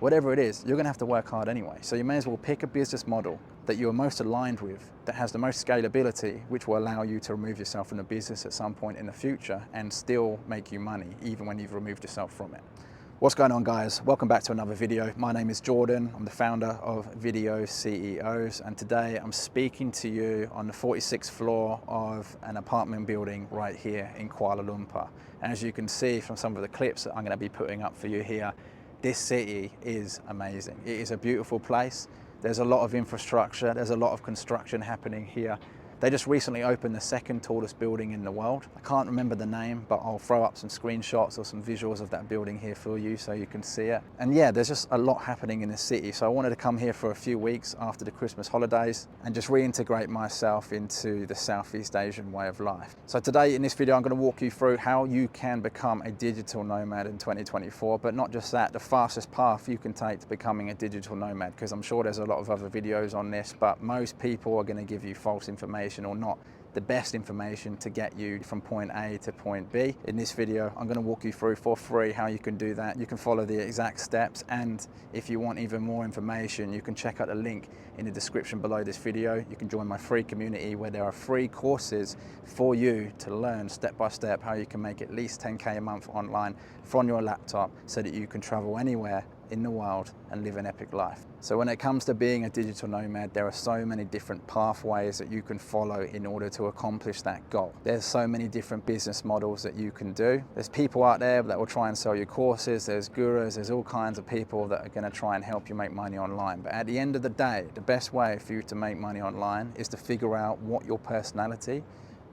whatever it is, you're gonna have to work hard anyway. So you may as well pick a business model that you're most aligned with, that has the most scalability, which will allow you to remove yourself from the business at some point in the future and still make you money, even when you've removed yourself from it. What's going on, guys? Welcome back to another video. My name is Jordan. I'm the founder of Video CEOs, and today I'm speaking to you on the 46th floor of an apartment building right here in Kuala Lumpur. And as you can see from some of the clips that I'm going to be putting up for you here, this city is amazing. It is a beautiful place. There's a lot of infrastructure. There's a lot of construction happening here. They just recently opened the second tallest building in the world. I can't remember the name, but I'll throw up some screenshots or some visuals of that building here for you so you can see it. And yeah, there's just a lot happening in the city. So I wanted to come here for a few weeks after the Christmas holidays and just reintegrate myself into the Southeast Asian way of life. So today in this video, I'm going to walk you through how you can become a digital nomad in 2024, but not just that, the fastest path you can take to becoming a digital nomad, because I'm sure there's a lot of other videos on this, but most people are going to give you false information or not the best information to get you from point A to point B. In this video, I'm going to walk you through for free how you can do that. You can follow the exact steps, and if you want even more information, you can check out the link in the description below this video. You can join my free community where there are free courses for you to learn step by step how you can make at least 10K a month online from your laptop so that you can travel anywhere in the world and live an epic life. So when it comes to being a digital nomad, there are so many different pathways that you can follow in order to accomplish that goal. There's so many different business models that you can do. There's people out there that will try and sell you courses, there's gurus, there's all kinds of people that are going to try and help you make money online. But at the end of the day, the best way for you to make money online is to figure out what your personality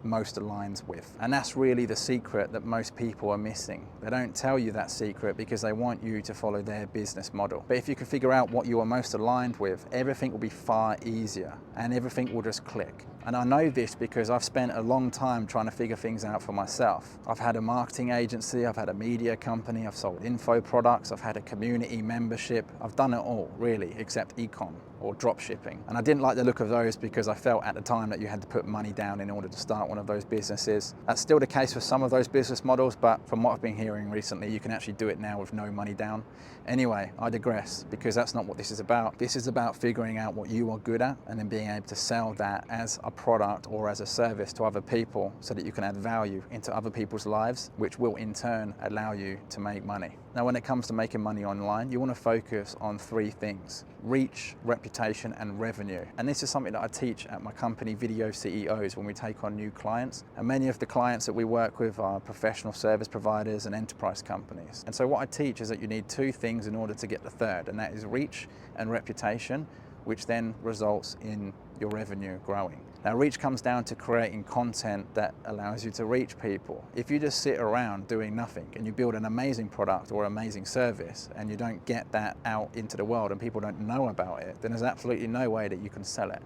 most aligns with. And that's really the secret that most people are missing. They don't tell you that secret because they want you to follow their business model. But if you can figure out what you are most aligned with, everything will be far easier and everything will just click. And I know this because I've spent a long time trying to figure things out for myself. I've had a marketing agency, I've had a media company, I've sold info products, I've had a community membership. I've done it all, really, except ecom or drop shipping. And I didn't like the look of those because I felt at the time that you had to put money down in order to start one of those businesses. That's still the case for some of those business models, but from what I've been hearing recently, you can actually do it now with no money down. Anyway, I digress, because that's not what this is about. This is about figuring out what you are good at and then being able to sell that as a product or as a service to other people so that you can add value into other people's lives, which will in turn allow you to make money. Now, when it comes to making money online, you want to focus on three things: reach, reputation, and revenue. And this is something that I teach at my company, Video CEOs, when we take on new clients. And many of the clients that we work with are professional service providers and enterprise companies. And so what I teach is that you need two things in order to get the third, and that is reach and reputation, which then results in your revenue growing. Now, reach comes down to creating content that allows you to reach people. If you just sit around doing nothing and you build an amazing product or amazing service and you don't get that out into the world and people don't know about it, then there's absolutely no way that you can sell it.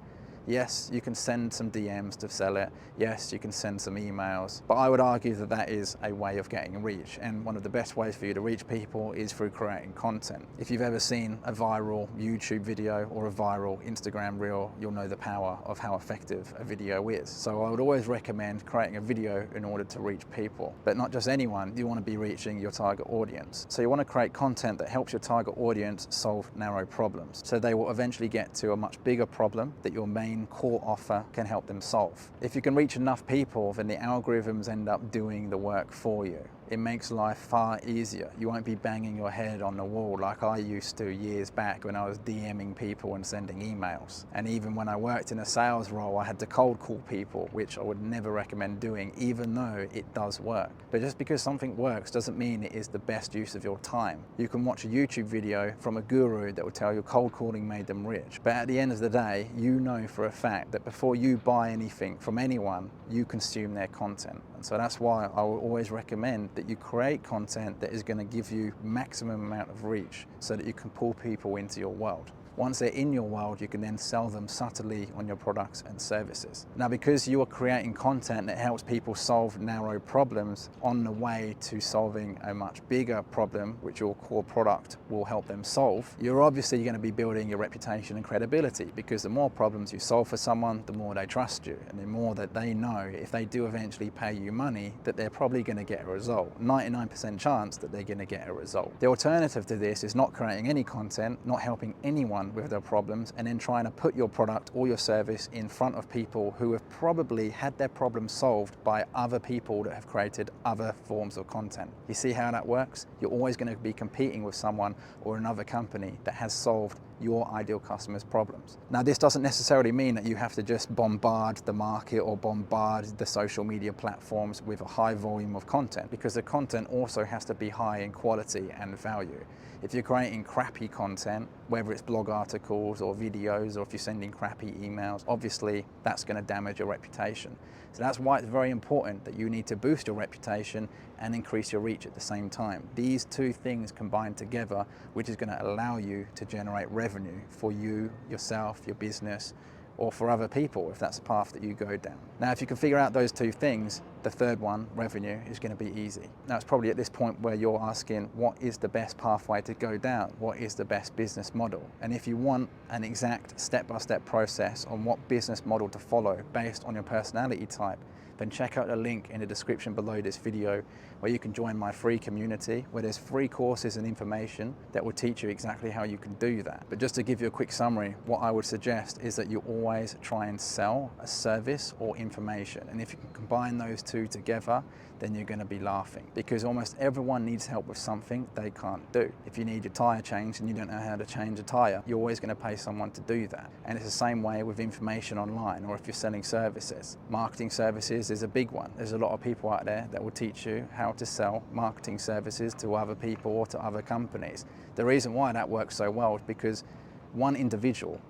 Yes, you can send some DMs to sell it. Yes, you can send some emails, but I would argue that that is a way of getting reach. And one of the best ways for you to reach people is through creating content. If you've ever seen a viral YouTube video or a viral Instagram reel, you'll know the power of how effective a video is. So I would always recommend creating a video in order to reach people, but not just anyone. You want to be reaching your target audience. So you want to create content that helps your target audience solve narrow problems. So they will eventually get to a much bigger problem that your main core offer can help them solve. If you can reach enough people, then the algorithms end up doing the work for you. It makes life far easier. You won't be banging your head on the wall like I used to years back when I was DMing people and sending emails. And even when I worked in a sales role, I had to cold call people, which I would never recommend doing, even though it does work. But just because something works doesn't mean it is the best use of your time. You can watch a YouTube video from a guru that will tell you cold calling made them rich. But at the end of the day, you know for a fact that before you buy anything from anyone, you consume their content. And so that's why I will always recommend that you create content that is going to give you maximum amount of reach so that you can pull people into your world. Once they're in your world, you can then sell them subtly on your products and services. Now, because you are creating content that helps people solve narrow problems on the way to solving a much bigger problem, which your core product will help them solve, you're obviously going to be building your reputation and credibility, because the more problems you solve for someone, the more they trust you, and the more that they know if they do eventually pay you money, that they're probably going to get a result. 99% chance that they're going to get a result. The alternative to this is not creating any content, not helping anyone with their problems, and then trying to put your product or your service in front of people who have probably had their problem solved by other people that have created other forms of content. You see how that works? You're always going to be competing with someone or another company that has solved your ideal customer's problems. Now, this doesn't necessarily mean that you have to just bombard the market or bombard the social media platforms with a high volume of content, because the content also has to be high in quality and value. If you're creating crappy content, whether it's blog articles or videos, or if you're sending crappy emails, obviously that's going to damage your reputation. So that's why it's very important that you need to boost your reputation and increase your reach at the same time. These two things combined together, which is going to allow you to generate revenue for you, yourself, your business, or for other people, if that's the path that you go down. Now, if you can figure out those two things, the third one, revenue, is going to be easy. Now, it's probably at this point where you're asking, what is the best pathway to go down? What is the best business model? And if you want an exact step-by-step process on what business model to follow based on your personality type, then check out the link in the description below this video, where you can join my free community, where there's free courses and information that will teach you exactly how you can do that. But just to give you a quick summary, what I would suggest is that you always try and sell a service or information. And if you can combine those two together, then you're going to be laughing, because almost everyone needs help with something they can't do. If you need your tire changed and you don't know how to change a tire, you're always going to pay someone to do that. And it's the same way with information online, or if you're selling services. Marketing services is a big one. There's a lot of people out there that will teach you how to sell marketing services to other people or to other companies. The reason why that works so well is because one individual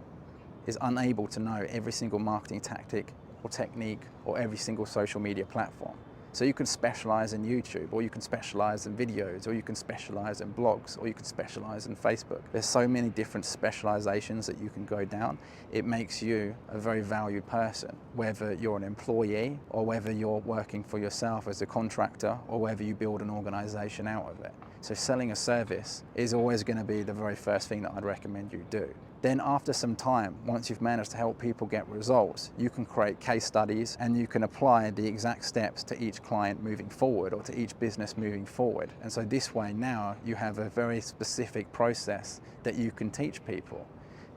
is unable to know every single marketing tactic or technique or every single social media platform. So you can specialize in YouTube, or you can specialize in videos, or you can specialize in blogs, or you can specialize in Facebook. There's so many different specializations that you can go down. It makes you a very valued person, whether you're an employee or whether you're working for yourself as a contractor, or whether you build an organization out of it. So selling a service is always going to be the very first thing that I'd recommend you do. Then after some time, once you've managed to help people get results, you can create case studies and you can apply the exact steps to each client moving forward, or to each business moving forward. And so this way now you have a very specific process that you can teach people.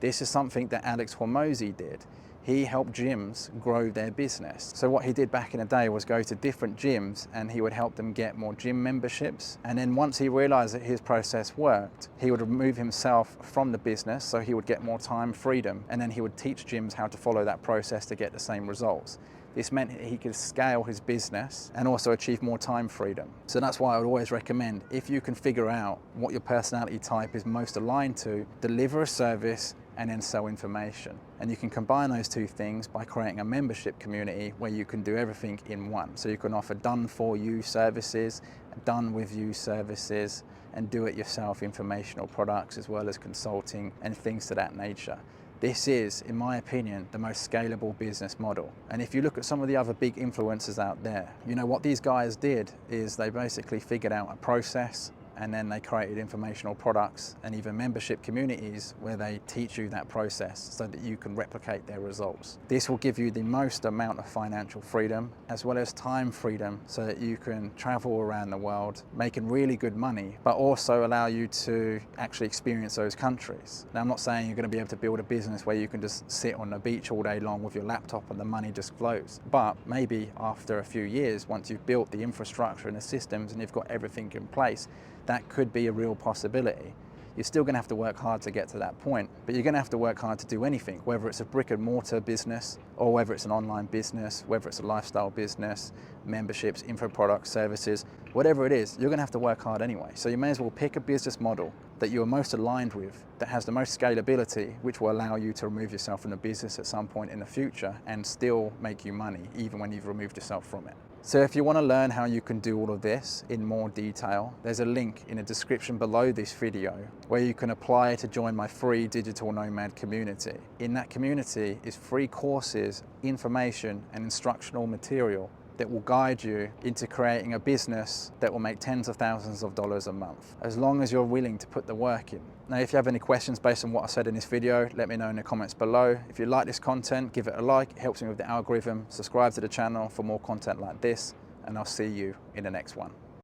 This is something that Alex Hormozi did. He helped gyms grow their business. So what he did back in the day was go to different gyms and he would help them get more gym memberships. And then once he realized that his process worked, he would remove himself from the business, so he would get more time freedom. And then he would teach gyms how to follow that process to get the same results. This meant he could scale his business and also achieve more time freedom. So that's why I would always recommend, if you can figure out what your personality type is most aligned to, deliver a service and then sell information. And you can combine those two things by creating a membership community where you can do everything in one. So you can offer done for you services, done with you services, and do it yourself informational products, as well as consulting and things to that nature. This is, in my opinion, the most scalable business model. And if you look at some of the other big influencers out there, you know, what these guys did is they basically figured out a process, and then they created informational products and even membership communities where they teach you that process so that you can replicate their results. This will give you the most amount of financial freedom as well as time freedom, so that you can travel around the world making really good money, but also allow you to actually experience those countries. Now, I'm not saying you're going to be able to build a business where you can just sit on the beach all day long with your laptop and the money just flows. But maybe after a few years, once you've built the infrastructure and the systems and you've got everything in place, that could be a real possibility. You're still going to have to work hard to get to that point, but you're going to have to work hard to do anything, whether it's a brick and mortar business, or whether it's an online business, whether it's a lifestyle business, memberships, info products, services, whatever it is, you're going to have to work hard anyway. So you may as well pick a business model that you're most aligned with, that has the most scalability, which will allow you to remove yourself from the business at some point in the future and still make you money, even when you've removed yourself from it. So if you want to learn how you can do all of this in more detail, there's a link in the description below this video where you can apply to join my free Digital Nomad community. In that community is free courses, information and instructional material that will guide you into creating a business that will make tens of thousands of dollars a month, as long as you're willing to put the work in. Now, if you have any questions based on what I said in this video, let me know in the comments below. If you like this content, give it a like, it helps me with the algorithm. Subscribe to the channel for more content like this, and I'll see you in the next one.